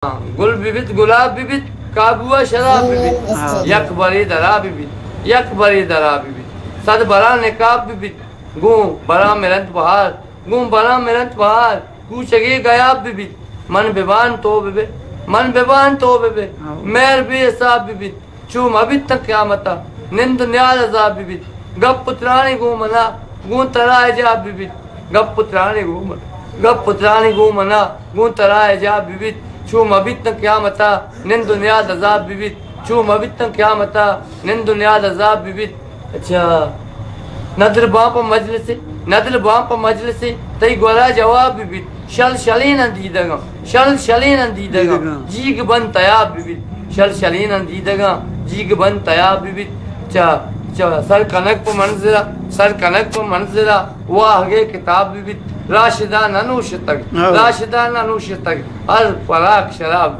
गुल विविध गुलाब विविध काबुआ शराब विविध यक बरी दरा विविध यक बरी दरा विविध सद बरा निकाब विविध गू बरा मिरंत बहार गू बरा मिरंत बहार कूचगे गया विविध मन विवान तो विविध मन विवान तो विविध मैर बेसाब विविध चूम अभी तक क्या मता निंद न्याल अजाब विविध गप पुत्राणी गू मना गू तराय जा विविध गप पुत्राणी गू मना गप पुत्राणी गू मना गू तराय जा विविध चूम अभी तक क्या मता निंद दुनिया अजाब विविध चूम अभी तक क्या मता निंद दुनिया अजाब विविध। अच्छा नदर बाप मजलिस तई गोरा जवाब विविध शल शलीन दीदगा शल शलीन दीदगा जीग बन तयाब विविध शल शलीन दीदगा जीग बन तयाब विविध। सर कनक पर मंजरा वाह गे किताब विविध राशिदा ननुश तक हर पराग शराब।